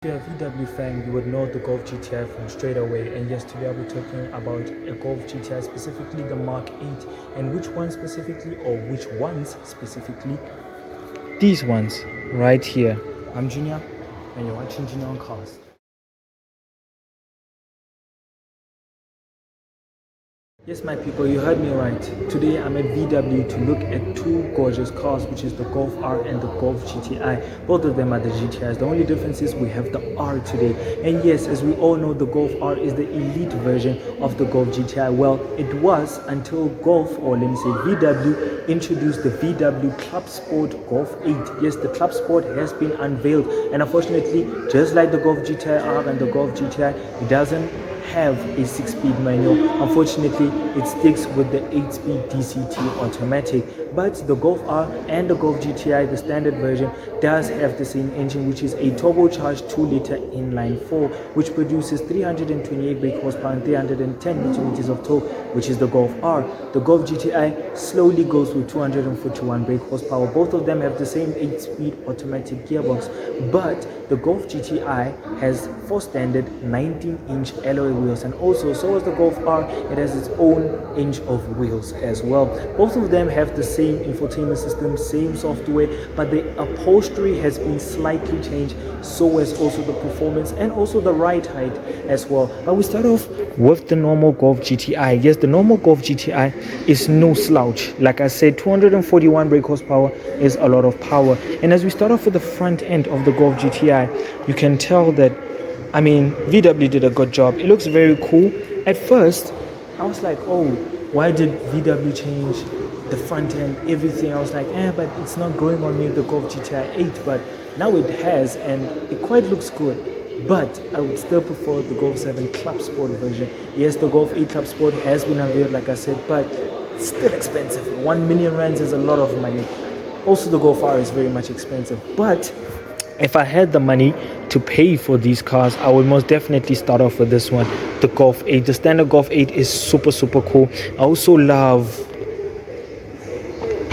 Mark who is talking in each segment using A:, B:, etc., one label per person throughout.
A: If you're a VW fan, you would know the Golf GTI from straight away. And yes, today I'll be talking about a Golf GTI, specifically the Mark 8. And which one specifically, or which ones specifically? These ones right here. I'm Junior, and you're watching Junior on Cars. Yes, my people, you heard me right. Today I'm at VW to look at two gorgeous cars, which is the Golf R and the Golf GTI. Both of them are the GTIs. The only difference is we have the R today. And yes, as we all know, the Golf R is the elite version of the Golf GTI. Well, it was until Golf, or let me say VW, introduced the VW Club Sport Golf 8. Yes, the Club Sport has been unveiled. And unfortunately, just like the Golf GTI R and the Golf GTI, it doesn't have a 6-speed manual. Unfortunately, it sticks with the 8-speed DCT automatic. But the Golf R and the Golf GTI, the standard version, does have the same engine, which is a turbocharged 2-liter inline-4, which produces 328 brake horsepower and 310 Nm of torque, which is the Golf R. The Golf GTI slowly goes with 241 brake horsepower. Both of them have the same 8-speed automatic gearbox, but the Golf GTI has 4 standard 19-inch alloy wheels, and also so as the Golf R, it has its own inch of wheels as well. Both of them have the same infotainment system, same software, but the upholstery has been slightly changed, so as also the performance and also the ride height as well. But we start off with the normal Golf GTI. Yes, the normal Golf GTI is no slouch. Like I said, 241 brake horsepower is a lot of power. And as we start off with the front end of the Golf GTI, you can tell that, I mean, VW did a good job. It looks very cool. At first, I was like, oh, why did VW change the front end, everything? I was like, but it's not growing on me, the Golf GTI 8, but now it has, and it quite looks good. But I would still prefer the Golf 7 Club Sport version. Yes, the Golf 8 Club Sport has been unveiled, like I said, but it's still expensive. 1 million rands is a lot of money. Also, the Golf R is very much expensive. But if I had the money to pay for these cars, I would most definitely start off with this one, the Golf 8. The standard Golf 8 is super cool. I also love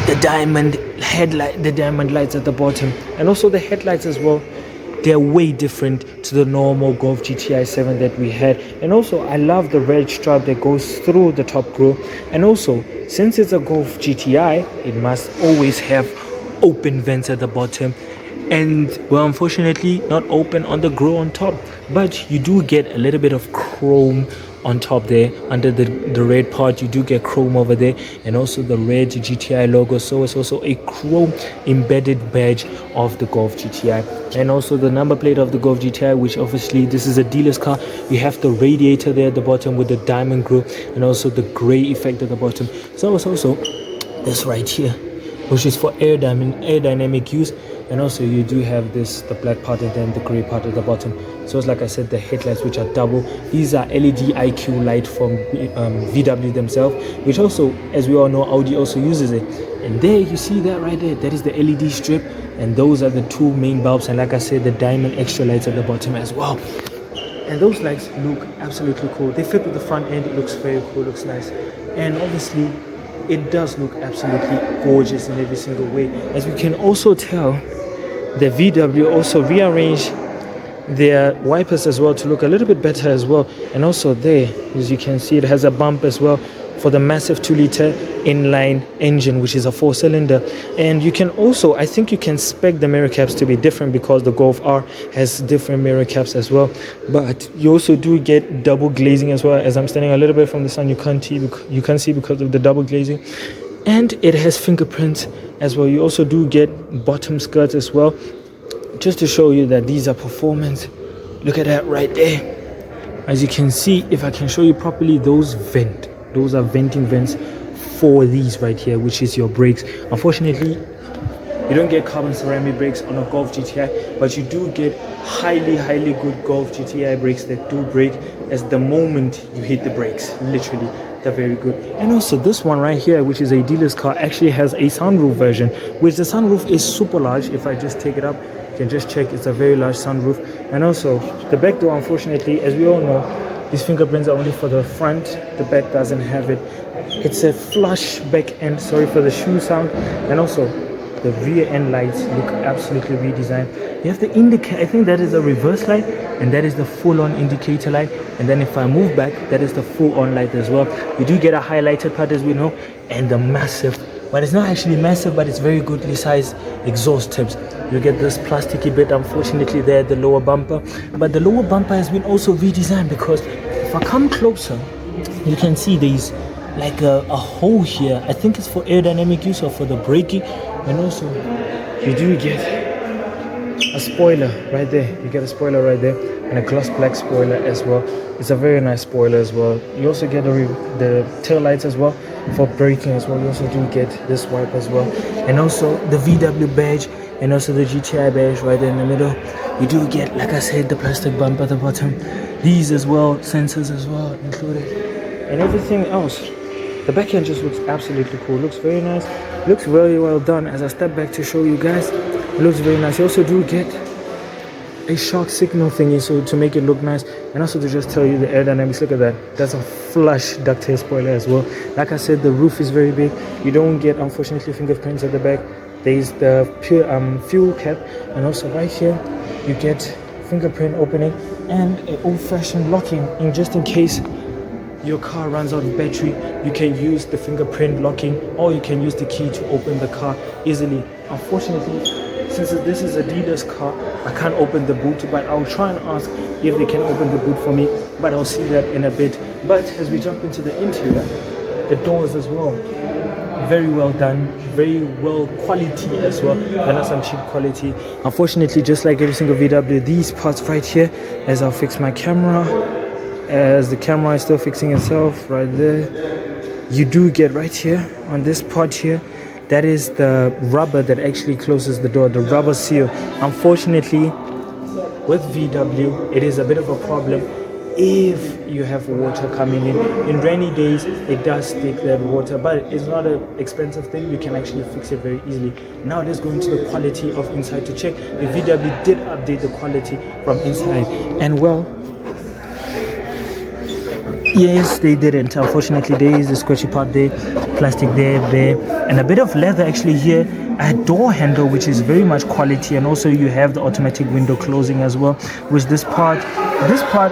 A: the diamond headlight, the diamond lights at the bottom, and also the headlights as well. They're way different to the normal Golf GTI 7 that we had. And also I love the red stripe that goes through the top grille. And also, since it's a Golf GTI, it must always have open vents at the bottom, and well, unfortunately not open on the grille on top, but you do get a little bit of chrome on top there. Under the red part, you do get chrome over there, and also the red GTI logo. So it's also a chrome embedded badge of the Golf GTI, and also the number plate of the Golf GTI, which obviously this is a dealer's car. You have the radiator there at the bottom with the diamond grille, and also the gray effect at the bottom. So it's also this right here, which is for aerodynamic use. And also you do have this, the black part, and then the gray part at the bottom. So it's like I said, the headlights, which are double. These are LED IQ light from VW themselves, which also, as we all know, Audi also uses it. And there you see that right there, that is the LED strip, and those are the 2 main bulbs, and like I said, the diamond extra lights at the bottom as well. And those lights look absolutely cool. They fit with the front end. It looks very cool, looks nice. And obviously it does look absolutely gorgeous in every single way. As we can also tell, the VW also rearranged their wipers as well to look a little bit better as well. And also there, as you can see, it has a bump as well for the massive 2-liter inline engine, which is a 4-cylinder. And you can also, I think you can spec the mirror caps to be different, because the Golf R has different mirror caps as well. But you also do get double glazing as well. As I'm standing a little bit from the sun, you can't see because of the double glazing. And it has fingerprints as well. You also do get bottom skirts as well, just to show you that these are performance. Look at that right there. As you can see, if I can show you properly, those are venting vents for these right here, which is your brakes. Unfortunately, you don't get carbon ceramic brakes on a Golf GTI, but you do get highly good Golf GTI brakes that do brake as the moment you hit the brakes. Literally, they're very good. And also this one right here, which is a dealer's car, actually has a sunroof version, which the sunroof is super large. If I just take it up, you can just check, it's a very large sunroof. And also the back door, unfortunately, as we all know, these fingerprints are only for the front. The back doesn't have it. It's a flush back end. Sorry for the shoe sound. And also The rear end lights look absolutely redesigned. You have the indicator, I think that is a reverse light, and that is the full-on indicator light. And then if I move back, that is the full-on light as well. You do get a highlighted part, as we know, and the massive, but it's not actually massive, but it's very goodly sized exhaust tips. You get this plasticky bit, unfortunately, there, the lower bumper. But the lower bumper has been also redesigned, because if I come closer, you can see there's like a hole here. I think it's for aerodynamic use or for the braking. And also, you do get a spoiler right there. You get a spoiler right there, and a gloss black spoiler as well. It's a very nice spoiler as well. You also get the tail lights as well for braking as well. You also do get this wipe as well, and also the VW badge, and also the GTI badge right there in the middle. You do get, like I said, the plastic bumper at the bottom. These as well, sensors as well included, and everything else. The back end just looks absolutely cool. Looks very nice. Looks very well done. As I step back to show you guys, it looks very nice. You also do get a shark signal thingy, so to make it look nice, and also to just tell you the aerodynamics. Look at that. That's a flush ducktail spoiler as well. Like I said, the roof is very big. You don't get, unfortunately, fingerprints at the back. There's the pure fuel cap, and also right here you get fingerprint opening and an old-fashioned locking. And just in case your car runs out of battery, you can use the fingerprint locking, or you can use the key to open the car easily. Unfortunately, since this is a dealer's car, I can't open the boot, but I'll try and ask if they can open the boot for me, but I'll see that in a bit. But as we jump into the interior, the doors as well, very well done, very well quality as well. They're not some cheap quality. Unfortunately, just like every single VW, these parts right here, as I'll fix my camera, as the camera is still fixing itself right there, you do get right here on this part here, that is the rubber that actually closes the door, the rubber seal. Unfortunately, with VW, it is a bit of a problem if you have water coming in. In rainy days, it does stick that water, but it's not an expensive thing. You can actually fix it very easily. Now let's go into the quality of inside to check if VW did update the quality from inside. And well, yes, they didn't. Unfortunately, there is a scratchy part there, plastic there, and a bit of leather actually here. A door handle, which is very much quality, and also you have the automatic window closing as well. With this part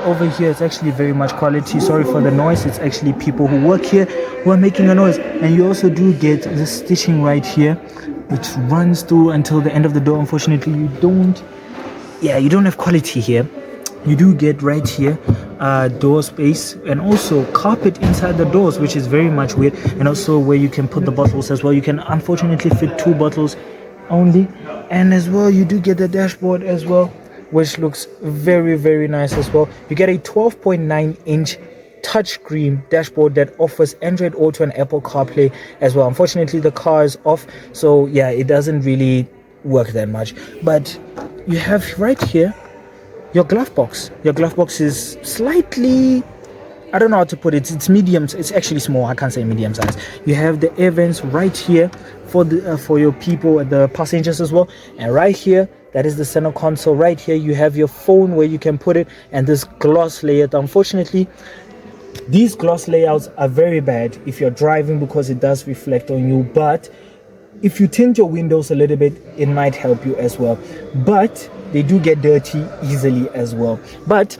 A: over here is actually very much quality. Sorry for the noise. It's actually people who work here who are making a noise. And you also do get the stitching right here, which runs through until the end of the door. Unfortunately, you don't have quality here. You do get right here door space, and also carpet inside the doors, which is very much weird, and also where you can put the bottles as well. You can unfortunately fit 2 bottles only, and as well you do get the dashboard as well, which looks very, very nice as well. You get a 12.9-inch touchscreen dashboard that offers Android Auto and Apple CarPlay as well. Unfortunately, the car is off, so yeah, it doesn't really work that much. But you have right here your glove box. Your glove box is slightly, I don't know how to put it. It's medium. It's actually small. I can't say medium size. You have the air vents right here for the for your people, the passengers as well. And right here, that is the center console. Right here, you have your phone where you can put it, and this gloss layout. Unfortunately, these gloss layouts are very bad if you're driving, because it does reflect on you. But if you tint your windows a little bit, it might help you as well. But they do get dirty easily as well. But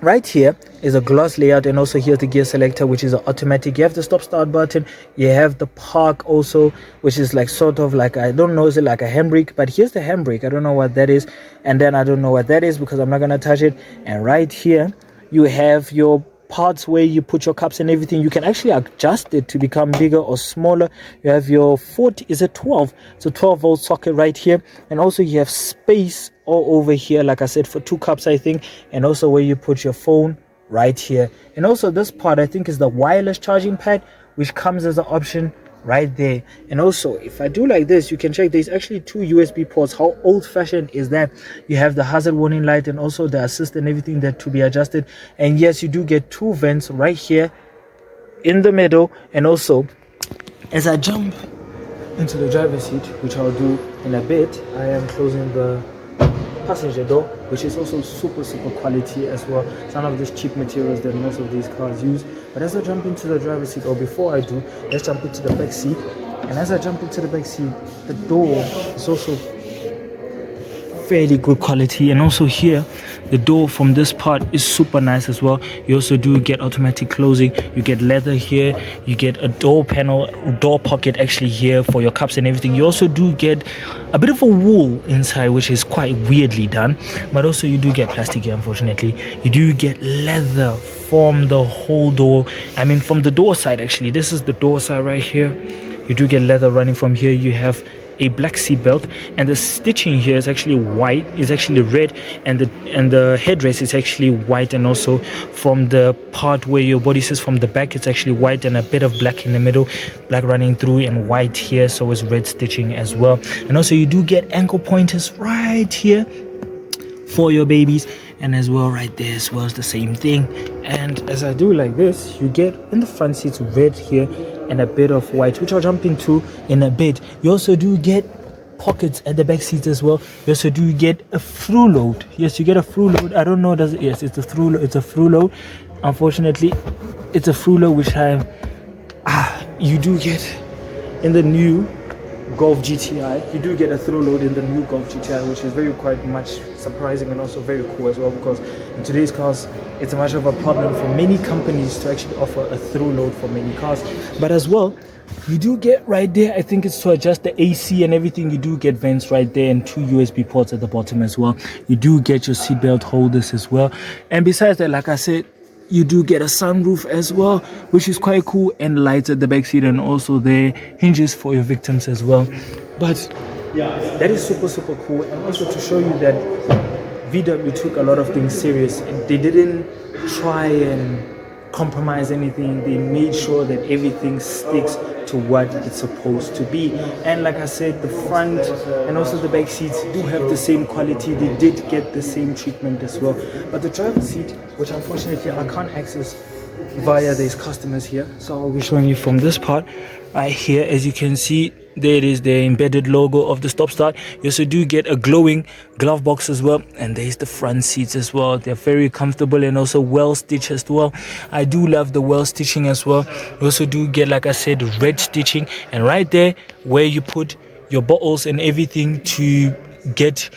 A: right here is a gloss layout, and also here's the gear selector, which is an automatic. You have the stop start button. You have the park also, which is like sort of like, I don't know, is it like a handbrake? But here's the handbrake. I don't know what that is, and then I don't know what that is because I'm not gonna touch it. And right here you have your parts where you put your cups and everything. You can actually adjust it to become bigger or smaller. You have your 40, is it 12? So 12-volt socket right here, and also you have space all over here, like I said, for 2 cups I think, and also where you put your phone right here. And also this part I think is the wireless charging pad, which comes as an option right there. And also if I do like this, you can check there's actually 2 USB ports. How old-fashioned is that? You have the hazard warning light and also the assist and everything that to be adjusted. And yes, you do get 2 vents right here in the middle. And also as I jump into the driver's seat, which I'll do in a bit, I am closing the passenger door, which is also super quality as well. Some of these cheap materials that most of these cars use. But as I jump into the driver's seat, or before I do, let's jump into the back seat. And as I jump into the back seat, the door is also fairly good quality, and also here the door from this part is super nice as well. You also do get automatic closing, you get leather here, you get a door panel, door pocket actually here for your cups and everything. You also do get a bit of a wool inside, which is quite weirdly done, but also you do get plastic here. Unfortunately, you do get leather from the whole door. I mean, from the door side actually. This is the door side right here. You do get leather running from here. You have a black seat belt, and the stitching here is actually white, is actually red, and the headrest is actually white, and also from the part where your body sits from the back, it's actually white and a bit of black in the middle, black running through and white here, so it's red stitching as well. And also you do get ankle pointers right here for your babies, and as well right there as well is the same thing. And as I do like this, you get in the front seats red here and a bit of white, which I'll jump into in a bit. You also do get pockets at the back seats as well. You also do get a through load. Yes, you get a through load. I don't know, does it? Yes, it's a through load. Unfortunately, it's a through load, which you do get in the new Golf GTI. You do get a throw load in the new Golf GTI, which is very quite much surprising and also very cool as well, because in today's cars it's a much of a problem for many companies to actually offer a throw load for many cars. But as well, you do get right there, I think it's to adjust the AC and everything. You do get vents right there and 2 USB ports at the bottom as well. You do get your seatbelt holders as well, and besides that, like I said, you do get a sunroof as well, which is quite cool, and lights at the back seat, and also the hinges for your victims as well. But that is super cool. And also to show you that VW took a lot of things serious, and they didn't try and compromise anything. They made sure that everything sticks to what it's supposed to be. And like I said, the front and also the back seats do have the same quality. They did get the same treatment as well. But the driver's seat, which unfortunately I can't access via these customers here, so I'll be showing you from this part right here. As you can see, there it is, the embedded logo of the stop start. You also do get a glowing glove box as well, and there's the front seats as well. They're very comfortable and also well stitched as well. I do love the well stitching as well. You also do get, like I said, red stitching, and right there where you put your bottles and everything to get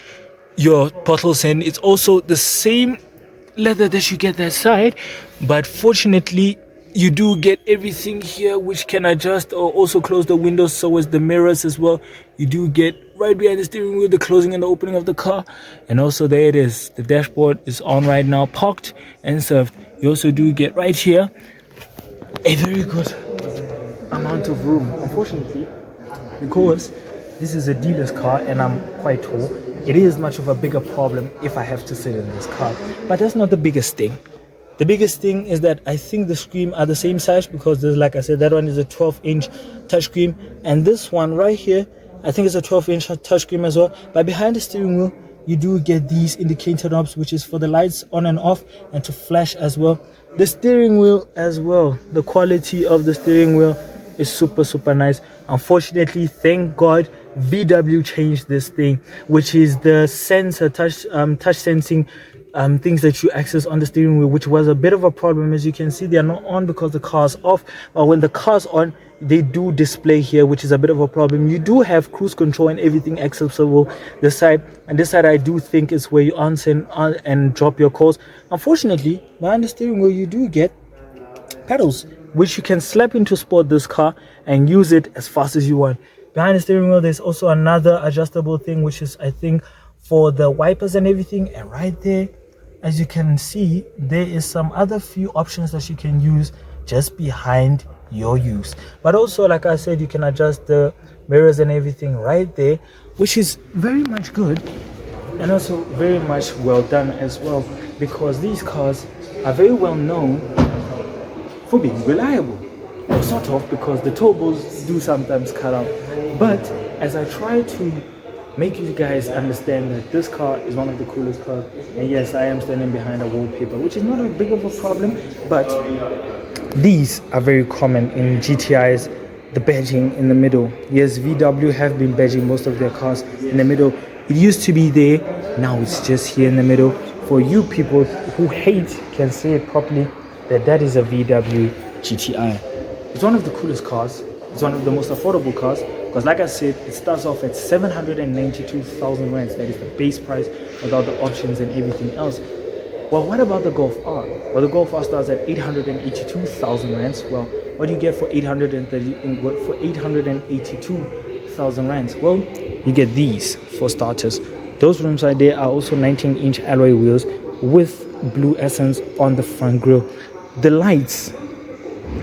A: your bottles in, it's also the same leather that you get that side, but fortunately you do get everything here which can adjust or also close the windows, so as the mirrors as well. You do get right behind the steering wheel the closing and the opening of the car, and also there it is, the dashboard is on right now, parked and served. You also do get right here a very good amount of room. Unfortunately, because this is a dealer's car and I'm quite tall, it is much of a bigger problem if I have to sit in this car. But that's not the biggest thing. The biggest thing is that I think the screen are the same size, because there's, like I said, that one is a 12-inch touchscreen, and this one right here, I think it's a 12-inch touchscreen as well. But behind the steering wheel, you do get these indicator knobs, which is for the lights on and off and to flash as well. The steering wheel as well, the quality of the steering wheel is super nice. Unfortunately, thank God, VW changed this thing, which is the sensor touch sensing things that you access on the steering wheel, which was a bit of a problem. As you can see, they are not on because the car's off, but when the car's on, they do display here, which is a bit of a problem. You do have cruise control and everything accessible this side, and this side I do think is where you answer and drop your calls. Unfortunately, behind the steering wheel you do get pedals, which you can slap into sport this car and use it as fast as you want. Behind the steering wheel there's also another adjustable thing, which is, I think, for the wipers and everything. And right there, as you can see, there is some other few options that you can use just behind your use. But also, like I said, you can adjust the mirrors and everything right there, which is very much good and also very much well done as well, because these cars are very well known for being reliable, or sort of, because the turbos do sometimes cut out. But as I try to make you guys understand that this car is one of the coolest cars, and yes, I am standing behind a wallpaper, which is not a big of a problem, but these are very common in GTIs. The badging in the middle, yes, VW have been badging most of their cars in the middle. It used to be there, now it's just here in the middle. For you people who hate can say it properly, that is a VW GTI. It's one of the coolest cars. It's one of the most affordable cars because, like I said, it starts off at 792,000 rands. That is the base price without the options and everything else. Well, what about the Golf R? Well, the Golf R starts at 882,000 rands. Well, what do you get for 882,000 rands? Well, you get these for starters. Those rims right there are also 19-inch alloy wheels with blue essence on the front grille. The lights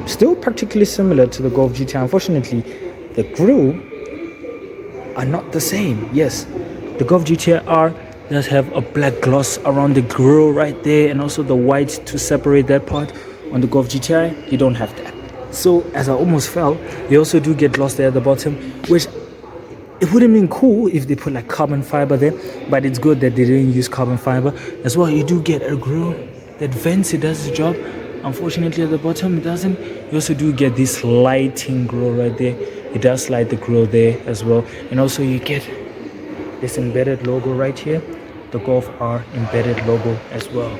A: still practically similar to the Golf GTI. Unfortunately, the grille are not the same. Yes, the Golf GTI R does have a black gloss around the grille right there, and also the white to separate that part. On the Golf GTI, you don't have that. So, as I almost fell, you also do get gloss there at the bottom, which it would have been cool if they put like carbon fiber there, but it's good that they didn't use carbon fiber as well. You do get a grille that vents, it does the job. Unfortunately, at the bottom, it doesn't. You also do get this lighting grille right there. It does light the grille there as well. And also you get this embedded logo right here, the Golf R embedded logo as well.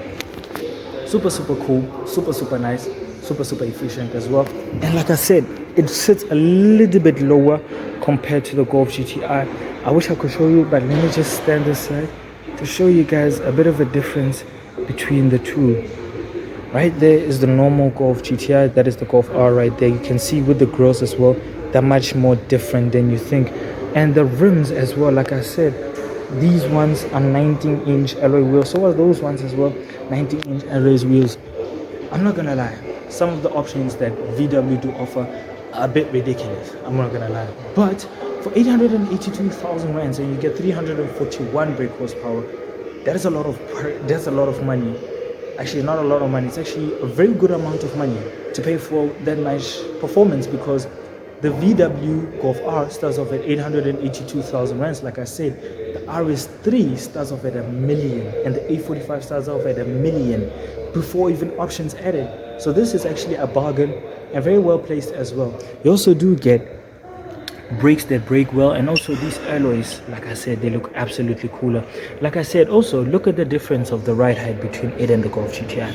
A: Super cool, super nice, super efficient as well. And like I said, it sits a little bit lower compared to the Golf GTI. I wish I could show you, but let me just stand aside to show you guys a bit of a difference between the two. Right there is the normal Golf GTI, that is the Golf R right there. You can see with the grills as well, they're much more different than you think. And the rims as well, like I said, these ones are 19-inch alloy wheels. So are those ones as well, 19-inch alloy wheels. I'm not gonna lie, some of the options that VW do offer are a bit ridiculous. I'm not gonna lie. But for 882,000 rands and you get 341 brake horsepower, that's a lot of money. Actually, not a lot of money. It's actually a very good amount of money to pay for that nice performance, because the VW Golf R starts off at 882,000 rands. Like I said, the RS3 starts off at $1 million, and the 845 starts off at $1 million before even options added. So this is actually a bargain and very well placed as well. You also do get brakes that brake well, and also these alloys, like I said, they look absolutely cooler. Like I said, also look at the difference of the ride height between it and the Golf GTI.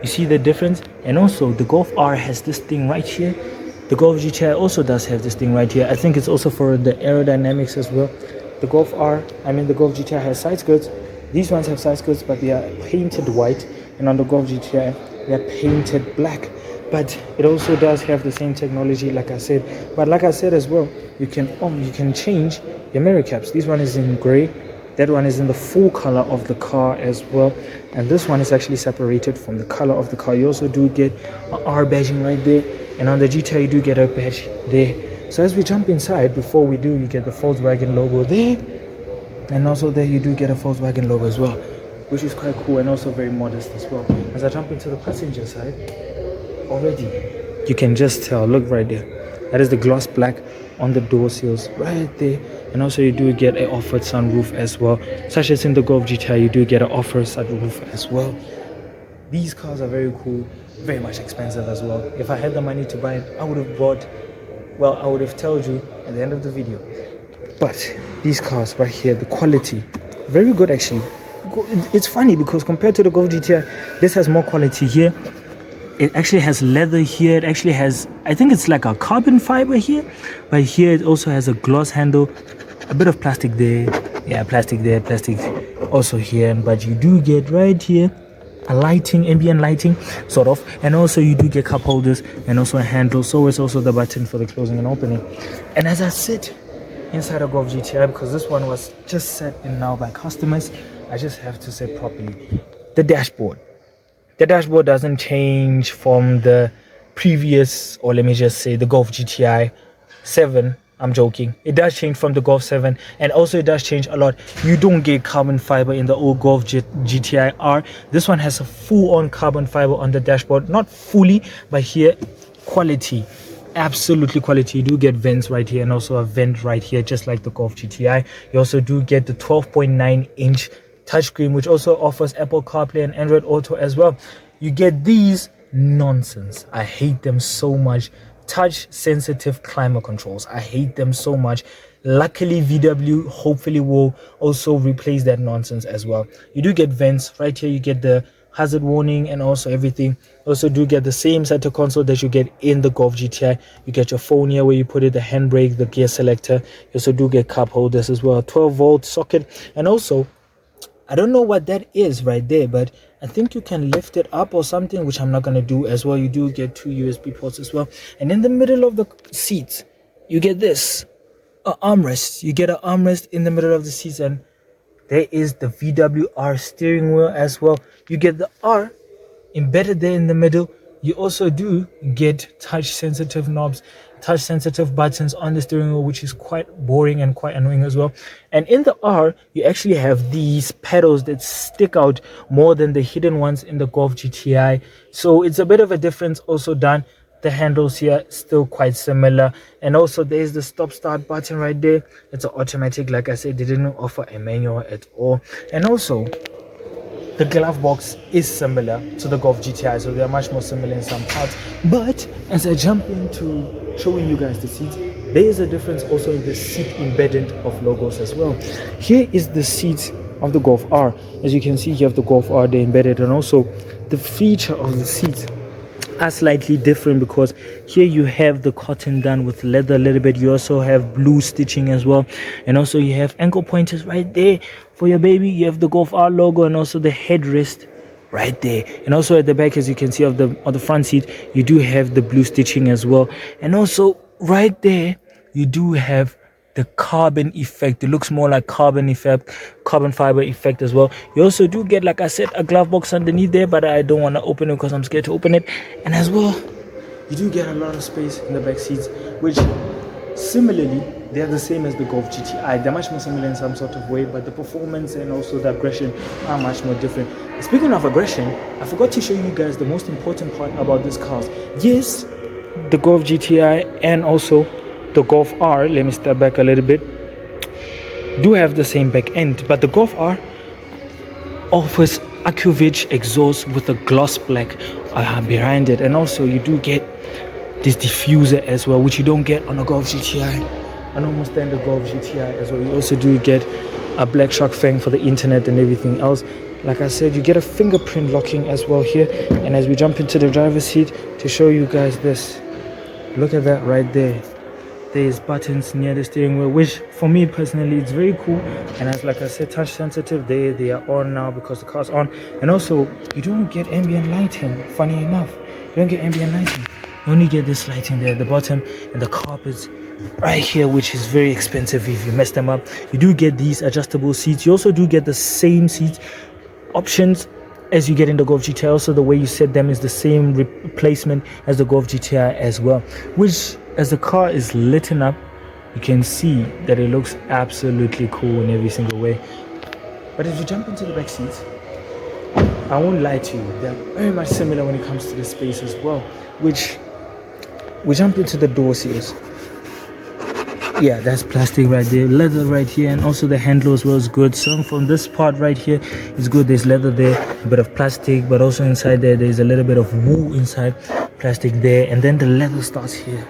A: You see the difference? And also the Golf R has this thing right here. The Golf GTI also does have this thing right here. I think it's also for the aerodynamics as well. The Golf GTI has side skirts. These ones have side skirts, but they are painted white, and on the Golf GTI they are painted black. But it also does have the same technology, like I said. But like I said as well, you can change your mirror caps. This one is in gray, that one is in the full color of the car as well, and this one is actually separated from the color of the car. You also do get an R badging right there, and on the GTI you do get a badge there. So as we jump inside, before we do, you get the Volkswagen logo there, and also there you do get a Volkswagen logo as well, which is quite cool and also very modest as well. As I jump into the passenger side, already you can just tell, look right there, that is the gloss black on the door seals right there. And also you do get an offered sunroof as well, such as in the Golf GTI you do get an offered sunroof as well. These cars are very cool, very much expensive as well. If I had the money to buy it, I would have told you at the end of the video. But these cars right here, the quality, very good actually. It's funny because compared to the Golf GTI, this has more quality here. It actually has leather here. It actually has, I think it's like a carbon fiber here, but here it also has a gloss handle, a bit of plastic there. Yeah, plastic there, plastic also here. But you do get right here a lighting, ambient lighting, sort of, and also you do get cup holders and also a handle. So it's also the button for the closing and opening. And as I sit inside a Golf GTI, because this one was just set in now by customers, I just have to say properly, the dashboard. The dashboard doesn't change from the previous, or let me just say the Golf GTI 7. I'm joking. It does change from the Golf 7, and also it does change a lot. You don't get carbon fiber in the old Golf GTI R. This one has a full-on carbon fiber on the dashboard. Not fully, but here, quality. Absolutely quality. You do get vents right here and also a vent right here, just like the Golf GTI. You also do get the 12.9-inch touchscreen, which also offers Apple CarPlay and Android Auto as well. You get these nonsense, I hate them so much, touch sensitive climate controls. I hate them so much. Luckily VW hopefully will also replace that nonsense as well. You do get vents right here. You get the hazard warning and also everything. Also do get the same center console that you get in the Golf GTI. You get your phone here where you put it, the handbrake, the gear selector. You also do get cup holders as well, 12-volt socket, and also I don't know what that is right there, but I think you can lift it up or something, which I'm not going to do as well. You do get 2 USB ports as well. And in the middle of the seats, you get this, an armrest. You get an armrest in the middle of the seats, and there is the VW R steering wheel as well. You get the R embedded there in the middle. You also do get touch sensitive knobs, touch sensitive buttons on the steering wheel, which is quite boring and quite annoying as well. And in the R, you actually have these pedals that stick out more than the hidden ones in the Golf GTI. So it's a bit of a difference also done. The handles here still quite similar, and also there's the stop start button right there. It's an automatic. Like I said, they didn't offer a manual at all. And also the glove box is similar to the Golf GTI, so they're much more similar in some parts. But as I jump into showing you guys the seats, there is a difference also in the seat embedded of logos as well. Here is the seat of the Golf R. As you can see, you have the Golf R there embedded, and also the feature of the seats are slightly different because here you have the cotton done with leather a little bit. You also have blue stitching as well, and also you have ankle pointers right there for your baby. You have the Golf R logo and also the headrest right there, and also at the back, as you can see, of the front seat, you do have the blue stitching as well. And also right there you do have the carbon effect. It looks more like carbon fiber effect as well. You also do get, like I said, a glove box underneath there, but I don't want to open it because I'm scared to open it. And as well, you do get a lot of space in the back seats, which similarly they're the same as the Golf GTI. They're much more similar in some sort of way, but the performance and also the aggression are much more different. Speaking of aggression, I forgot to show you guys the most important part about this car. Yes, the Golf GTI and also the Golf R, let me step back a little bit, do have the same back end, but the Golf R offers Acuvage exhaust with a gloss black behind it, and also you do get this diffuser as well, which you don't get on a Golf GTI, and almost then the Golf GTI as well. You also do get a black shark fang for the internet and everything else. Like I said, you get a fingerprint locking as well here. And as we jump into the driver's seat to show you guys this, look at that right there. There's buttons near the steering wheel, which for me personally it's very cool. And as like I said, touch sensitive, they are on now because the car's on. And also you don't get ambient lighting. Funny enough, you don't get ambient lighting. You only get this lighting there at the bottom, and the carpets right here, which is very expensive if you mess them up. You do get these adjustable seats. You also do get the same seat options as you get in the Golf GTI. Also, the way you set them is the same replacement as the Golf GTI as well, which as the car is lit up, you can see that it looks absolutely cool in every single way. But if you jump into the back seats, I won't lie to you, they're very much similar when it comes to the space as well, which we jump into the door seals. Yeah, that's plastic right there, leather right here, and also the handle as well is good. So from this part right here is good. There's leather there, a bit of plastic, but also inside there's a little bit of wool inside, plastic there, and then the leather starts here.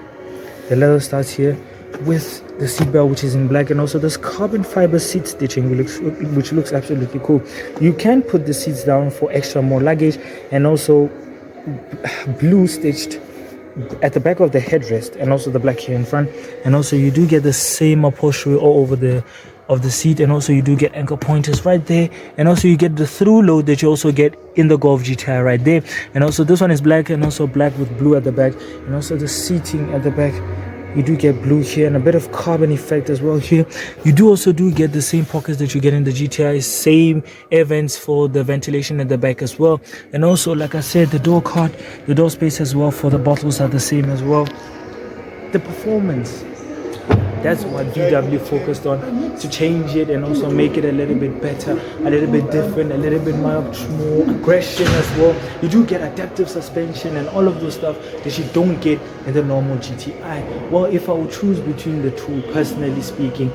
A: The leather starts here with the seatbelt, which is in black, and also this carbon fiber seat stitching, which looks absolutely cool. You can put the seats down for extra more luggage, and also blue stitched at the back of the headrest, and also the black here in front. And also you do get the same upholstery all over the seat, and also you do get ankle pointers right there, and also you get the through load that you also get in the Golf GTI right there. And also this one is black, and also black with blue at the back, and also the seating at the back, you do get blue here and a bit of carbon effect as well here. You do also do get the same pockets that you get in the GTI, same air vents for the ventilation at the back as well. And also, like I said, the door card, the door space as well for the bottles are the same as well. The performance, that's what VW focused on, to change it and also make it a little bit better, a little bit different, a little bit more aggression as well. You do get adaptive suspension and all of those stuff that you don't get in the normal GTI. Well, if I would choose between the two, personally speaking,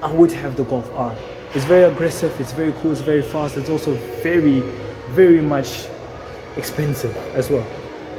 A: I would have the Golf R. It's very aggressive, it's very cool, it's very fast, it's also very, very much expensive as well.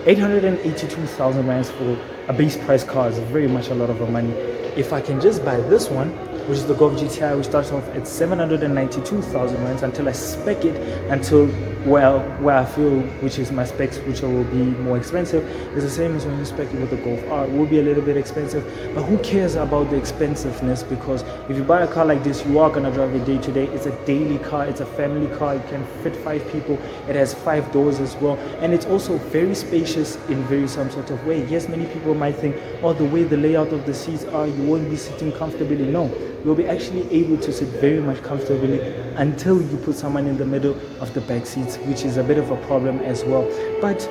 A: 882,000 rands for a base price car is very much a lot of money. If I can just buy this one, which is the Golf GTI, which starts off at 792,000 rands, until I spec it, until well, where I feel, which is my specs, which will be more expensive, is the same as when you spec it with the Golf R. It will be a little bit expensive, but who cares about the expensiveness? Because if you buy a car like this, you are gonna drive it day to day. It's a daily car, it's a family car. It can fit 5 people. It has 5 doors as well, and it's also very spacious in very some sort of way. Yes, many people might think, oh, the way the layout of the seats are, you won't be sitting comfortably. No, you'll be actually able to sit very much comfortably until you put someone in the middle of the back seats, which is a bit of a problem as well. But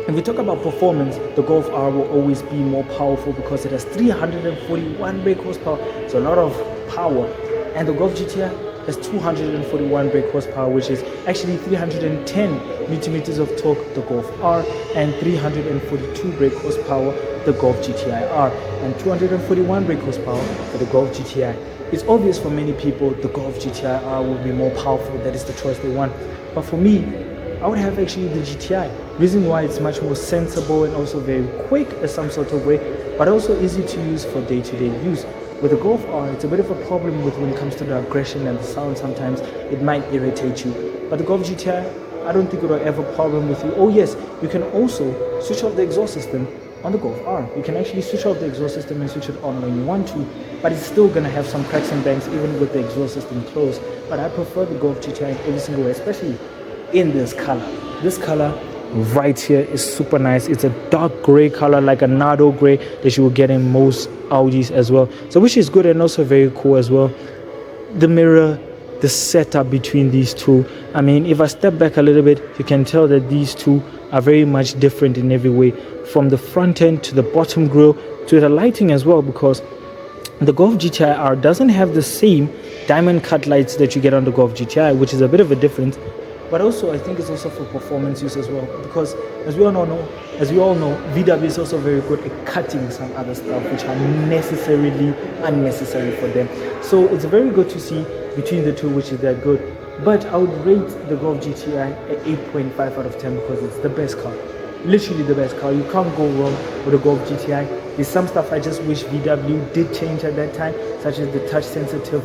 A: if we talk about performance, the Golf R will always be more powerful because it has 341 brake horsepower, so a lot of power. And the Golf GTI has 241 brake horsepower, which is actually 310 newton-meters of torque, the Golf R, and 342 brake horsepower, the Golf GTI R, and 241 brake horsepower for the Golf GTI. It's obvious for many people the Golf GTI R will be more powerful. That is the choice they want. But for me, I would have actually the GTI. Reason why it's much more sensible and also very quick in some sort of way, but also easy to use for day-to-day use. With the Golf R, it's a bit of a problem with when it comes to the aggression and the sound. Sometimes it might irritate you. But the Golf GTI, I don't think it will have a problem with you. Oh yes, you can also switch off the exhaust system on the Golf R. You can actually switch off the exhaust system and switch it on when you want to, but it's still going to have some cracks and bangs even with the exhaust system closed. But I prefer the Golf GTI in every single way, especially in this color. This color right here is super nice. It's a dark gray color, like a Nardo gray that you will get in most Audis as well, so which is good and also very cool as well. The mirror, the setup between these two, I mean, if I step back a little bit, you can tell that these two are very much different in every way, from the front end to the bottom grille to the lighting as well, because the Golf GTI R doesn't have the same diamond cut lights that you get on the Golf GTI, which is a bit of a difference. But also, I think it's also for performance use as well, because as we all know, VW is also very good at cutting some other stuff which are necessarily unnecessary for them. So it's very good to see between the two, which is that good. But I would rate the Golf GTI at 8.5 out of 10 because it's the best car. Literally the best car. You can't go wrong with the Golf GTI. There's some stuff I just wish VW did change at that time, such as the touch sensitive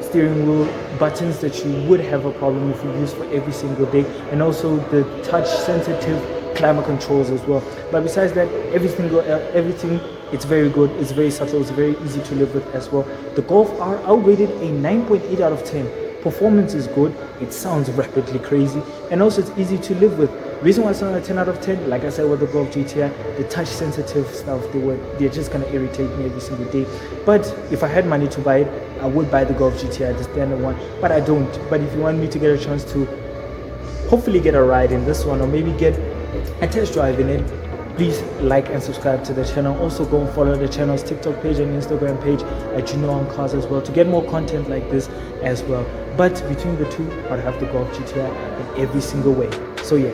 A: steering wheel buttons that you would have a problem if you use for every single day, and also the touch sensitive climate controls as well. But besides that, everything, it's very good, it's very subtle, it's very easy to live with as well. The Golf R, I rated a 9.8 out of 10. Performance is good, it sounds rapidly crazy, and also it's easy to live with. Reason why it's not a 10 out of 10, like I said with the Golf GTI, the touch sensitive stuff, they're just gonna irritate me every single day. But if I had money to buy it, I would buy the Golf GTI, the standard one, but I don't. But if you want me to get a chance to hopefully get a ride in this one, or maybe get a test drive in it, please like and subscribe to the channel. Also go and follow the channel's TikTok page and Instagram page at On Cars as well, to get more content like this as well. But between the two, I'd have the Golf GTI in every single way. So yeah.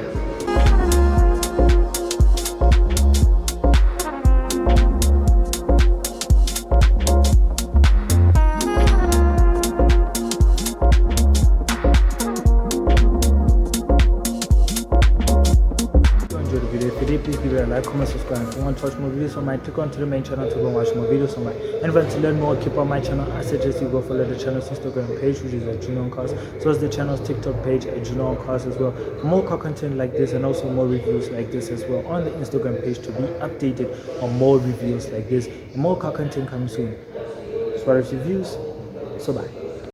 A: Please give it a like, comment, subscribe. If you want to watch more videos from mine, click onto the main channel to go and watch more videos from mine. And if you want to learn more, keep on my channel, I suggest you go follow the channel's Instagram page, which is at On Cars, so as the channel's TikTok page at On Cars as well, for more car content like this and also more reviews like this as well on the Instagram page, to be updated on more reviews like this and more car content coming soon. As far as reviews, so bye.